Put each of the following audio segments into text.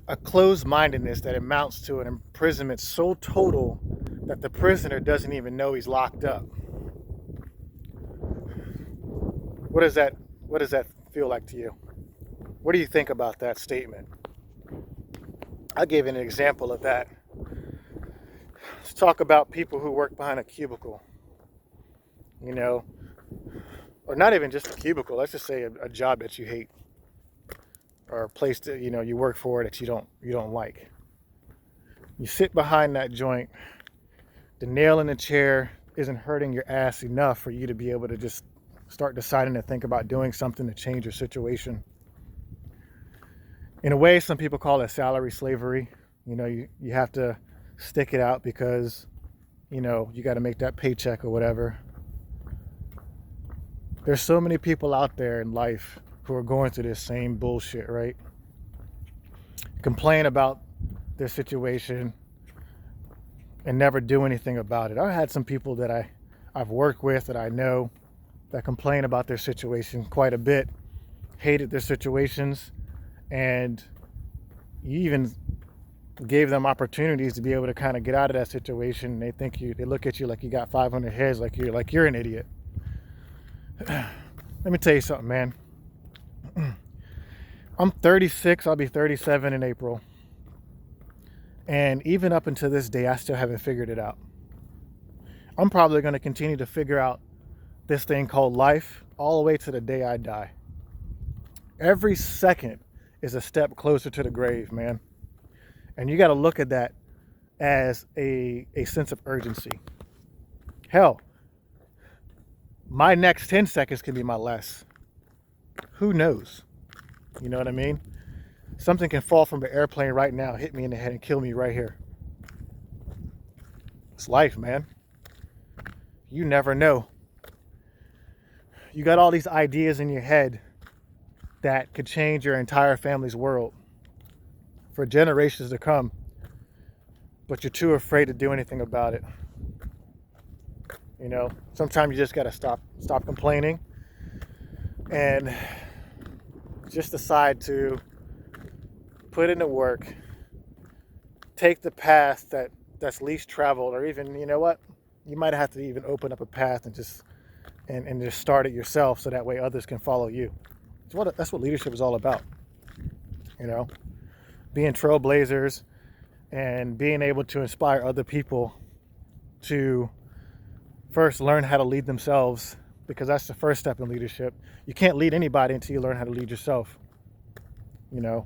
a closed-mindedness that amounts to an imprisonment so total that the prisoner doesn't even know he's locked up. What does that what does that feel like to you? What do you think about that statement? I'll give you an example of that. Let's talk about people who work behind a cubicle, you know, or not even just a cubicle. Let's just say a job that you hate, or a place that you work for that you don't like. You sit behind that joint. The nail in the chair isn't hurting your ass enough for you to be able to just start deciding to think about doing something to change your situation. In a way, some people call it salary slavery. You have to stick it out because you got to make that paycheck or whatever. There's so many people out there in life who are going through this same bullshit, right? Complain about their situation and never do anything about it. I've had some people that I've worked with that I know that complain about their situation quite a bit, hated their situations, and you even gave them opportunities to be able to kind of get out of that situation. And they look at you like you got 500 heads, like you're an idiot. Let me tell you something, man. I'm 36. I'll be 37 in April. And even up until this day, I still haven't figured it out. I'm probably going to continue to figure out this thing called life all the way to the day I die. Every second is a step closer to the grave, man. And you got to look at that as a sense of urgency. Hell, my next 10 seconds can be my last. Who knows? You know what I mean? Something can fall from an airplane right now, hit me in the head, and kill me right here. It's life, man. You never know. You got all these ideas in your head that could change your entire family's world for generations to come, but you're too afraid to do anything about it. Sometimes you just got to stop complaining and just decide to put in the work, take the path that's least traveled, or even, you might have to even open up a path and just start it yourself so that way others can follow you. That's what leadership is all about. Being trailblazers and being able to inspire other people to first learn how to lead themselves, because that's the first step in leadership. You can't lead anybody until you learn how to lead yourself. And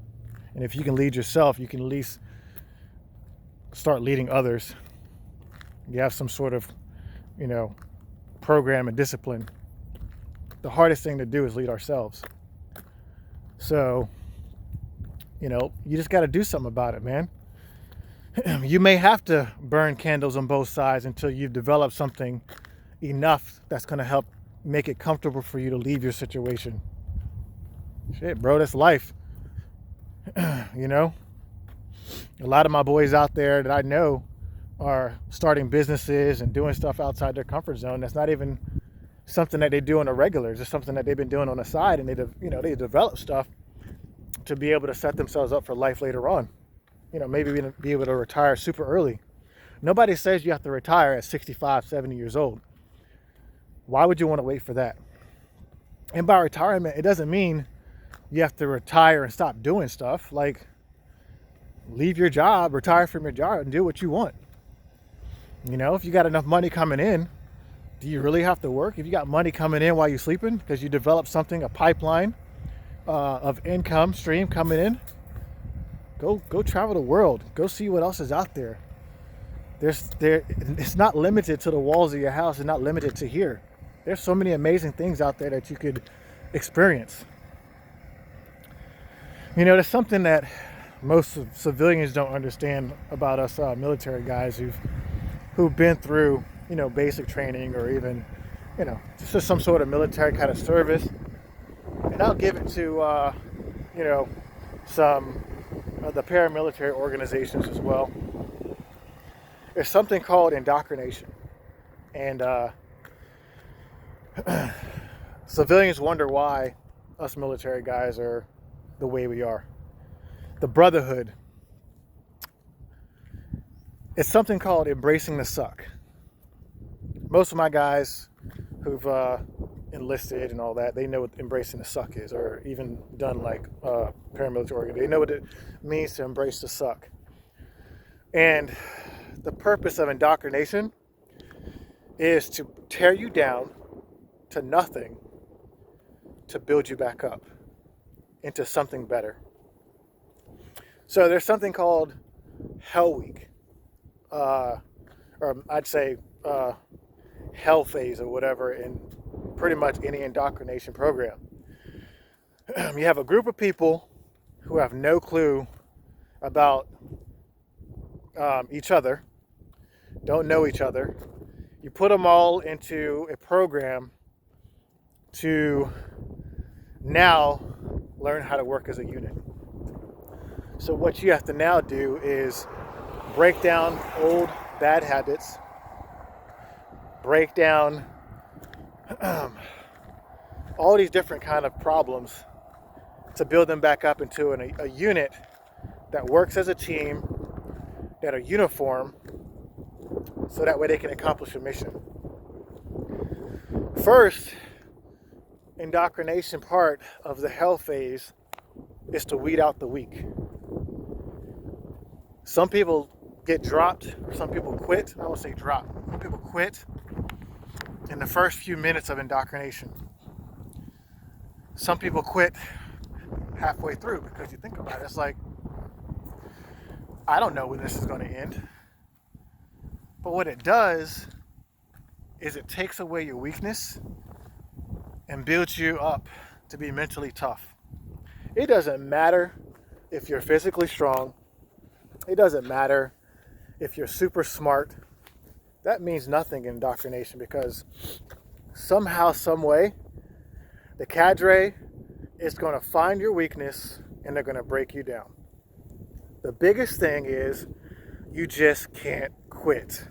if you can lead yourself, you can at least start leading others. You have some sort of, program and discipline. The hardest thing to do is lead ourselves. So, you just got to do something about it, man. You may have to burn candles on both sides until you've developed something enough that's going to help make it comfortable for you to leave your situation. Shit, bro, that's life. A lot of my boys out there that I know are starting businesses and doing stuff outside their comfort zone. That's not even something that they do on a regular. It's just something that they've been doing on the side, and they develop stuff to be able to set themselves up for life later on. Maybe be able to retire super early. Nobody says you have to retire at 65, 70 years old. Why would you want to wait for that? And by retirement, it doesn't mean you have to retire and stop doing stuff. Like, leave your job, retire from your job, and do what you want. If you got enough money coming in, do you really have to work? If you got money coming in while you're sleeping because you developed something, a pipeline of income stream coming in, go travel the world. Go see what else is out there. It's not limited to the walls of your house. It's not limited to here. There's so many amazing things out there that you could experience. There's something that most civilians don't understand about us military guys who've been through, basic training, or even, just some sort of military kind of service. And I'll give it to, some of the paramilitary organizations as well. There's something called indoctrination. And civilians wonder why us military guys are the way we are. The brotherhood It's something called embracing the suck. Most of my guys who've enlisted and all that, they know what embracing the suck is, or even done like paramilitary organization. They know what it means to embrace the suck. And the purpose of indoctrination is to tear you down to nothing to build you back up into something better. So there's something called Hell Week, or I'd say Hell Phase or whatever, in pretty much any indoctrination program. You have a group of people who have no clue about each other, don't know each other. You put them all into a program to now learn how to work as a unit. So what you have to now do is break down old bad habits, break down all these different kind of problems to build them back up into a unit that works as a team, that are uniform, so that way they can accomplish a mission. First, indoctrination part of the hell phase is to weed out the weak. Some people get dropped, or some people quit. I won't say drop. Some people quit in the first few minutes of indoctrination. Some people quit halfway through, because you think about it, it's like, I don't know when this is going to end. But what it does is it takes away your weakness and builds you up to be mentally tough. It doesn't matter if you're physically strong. It doesn't matter if you're super smart. That means nothing in indoctrination, because somehow, some way, the cadre is going to find your weakness and they're going to break you down. The biggest thing is you just can't quit.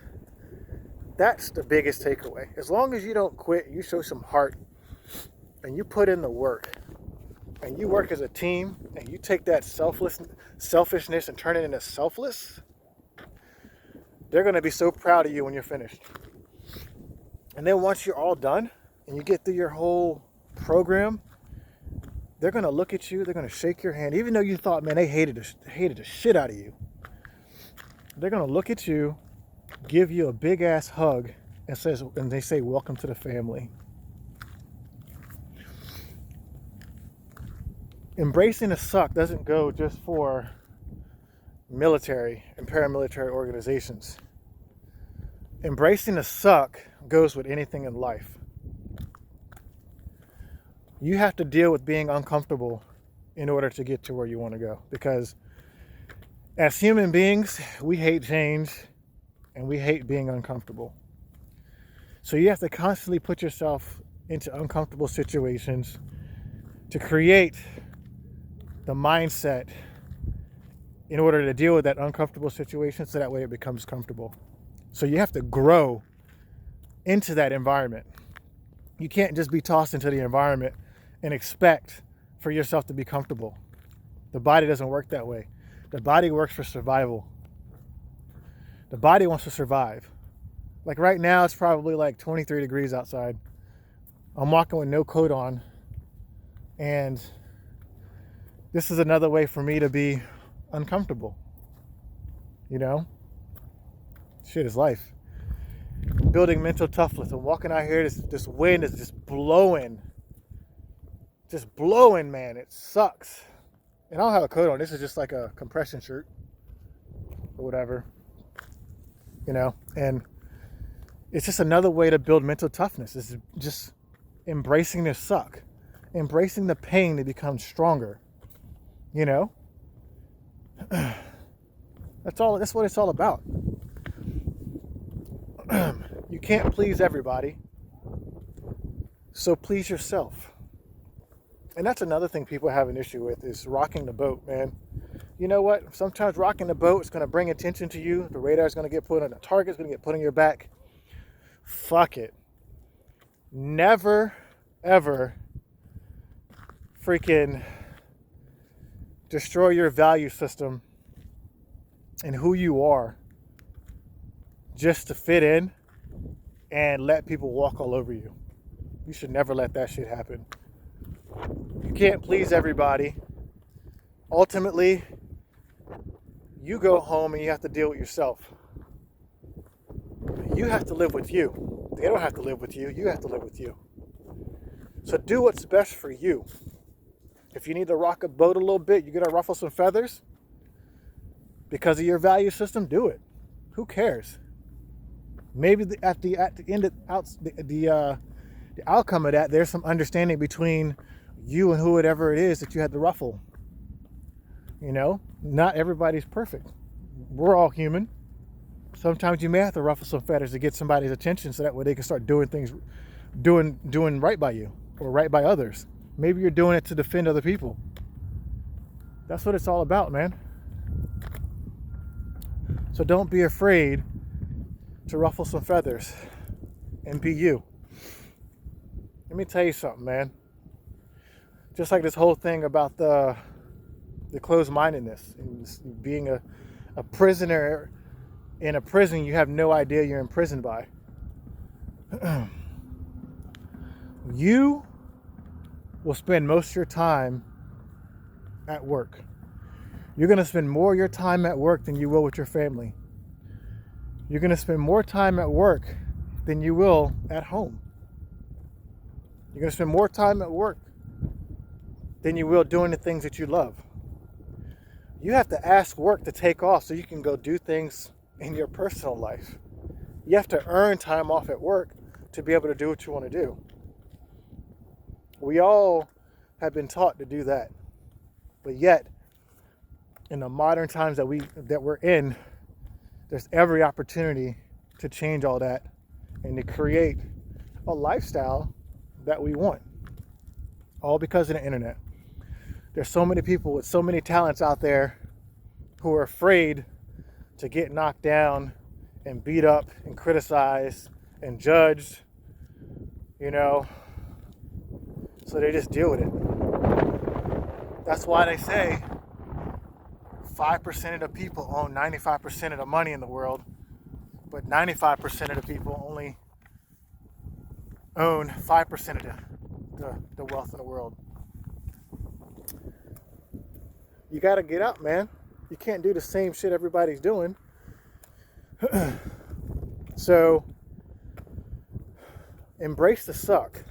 That's the biggest takeaway. As long as you don't quit, you show some heart and you put in the work and you work as a team and you take that selfishness and turn it into selfless, they're going to be so proud of you when you're finished. And then once you're all done and you get through your whole program, they're going to look at you, they're going to shake your hand, even though you thought, man, they hated the shit out of you. They're going to look at you, give you a big ass hug, and they say, welcome to the family. Embracing the suck doesn't go just for military and paramilitary organizations. Embracing the suck goes with anything in life. You have to deal with being uncomfortable in order to get to where you want to go. Because as human beings, we hate change and we hate being uncomfortable. So you have to constantly put yourself into uncomfortable situations to create the mindset in order to deal with that uncomfortable situation, so that way it becomes comfortable. So you have to grow into that environment. You can't just be tossed into the environment and expect for yourself to be comfortable. The body doesn't work that way. The body works for survival. The body wants to survive. Like right now, it's probably like 23 degrees outside. I'm walking with no coat on. And this is another way for me to be uncomfortable. You know? Shit is life. Building mental toughness. I'm walking out here, this wind is just blowing. Just blowing, man. It sucks. And I don't have a coat on. This is just like a compression shirt or whatever. You know? And it's just another way to build mental toughness. It's just embracing the suck. Embracing the pain to become stronger. You know? That's what it's all about. You can't please everybody. So please yourself. And that's another thing people have an issue with, is rocking the boat, man. You know what? Sometimes rocking the boat is going to bring attention to you. The radar is going to get put on, the target is going to get put on your back. Fuck it. Never, ever freaking destroy your value system and who you are just to fit in and let people walk all over you. You should never let that shit happen. You can't please everybody. Ultimately, you go home and you have to deal with yourself. You have to live with you. They don't have to live with you. You have to live with you. So do what's best for you. If you need to rock a boat a little bit, you got to ruffle some feathers because of your value system, do it. Who cares? Maybe at the end of the outcome of that, there's some understanding between you and whoever it is that you had to ruffle. You know, not everybody's perfect. We're all human. Sometimes you may have to ruffle some feathers to get somebody's attention so that way they can start doing things, doing right by you or right by others. Maybe you're doing it to defend other people. That's what it's all about, man. So don't be afraid to ruffle some feathers and be you. Let me tell you something, man. Just like this whole thing about the closed-mindedness and being a prisoner in a prison you have no idea you're imprisoned by. You will spend most of your time at work. You're going to spend more of your time at work than you will with your family. You're going to spend more time at work than you will at home. You're going to spend more time at work than you will doing the things that you love. You have to ask work to take off so you can go do things in your personal life. You have to earn time off at work to be able to do what you want to do. We all have been taught to do that. But yet, in the modern times that we're in, there's every opportunity to change all that and to create a lifestyle that we want. All because of the internet. There's so many people with so many talents out there who are afraid to get knocked down and beat up and criticized and judged, you know, so they just deal with it. That's why they say 5% of the people own 95% of the money in the world, but 95% of the people only own 5% of the wealth in the world. You got to get up, man. You can't do the same shit everybody's doing. So, embrace the suck.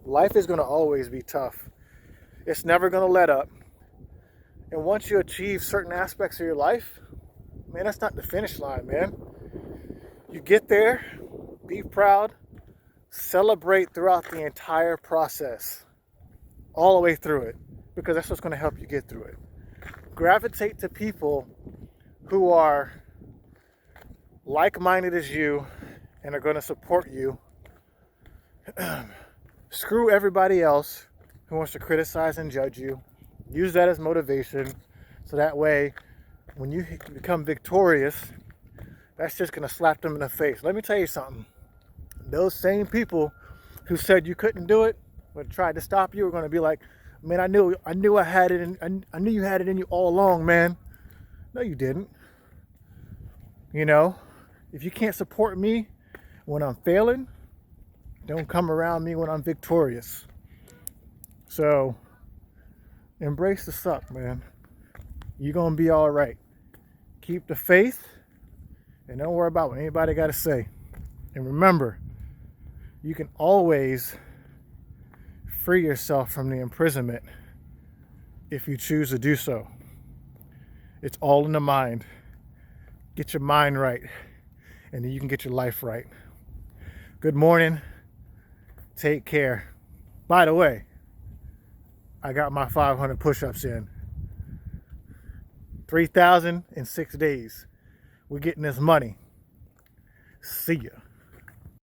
Life is going to always be tough. It's never going to let up. And once you achieve certain aspects of your life, man, that's not the finish line, man. You get there, be proud, celebrate throughout the entire process, all the way through it, because that's what's going to help you get through it. Gravitate to people who are like-minded as you and are going to support you. Screw everybody else who wants to criticize and judge you. Use that as motivation, so that way when you become victorious, that's just going to slap them in the face. Let me tell you something. Those same people who said you couldn't do it, but tried to stop you, are going to be like, man, I knew I had it in, I knew you had it in you all along, man. No, you didn't. You know, if you can't support me when I'm failing, don't come around me when I'm victorious. So, embrace the suck, man. You're going to be all right. Keep the faith and don't worry about what anybody got to say. And remember, you can always free yourself from the imprisonment if you choose to do so. It's all in the mind. Get your mind right, and then you can get your life right. Good morning. Take care. By the way, I got my 500 push-ups in. 3,000 in 6 days. We're getting this money. See ya.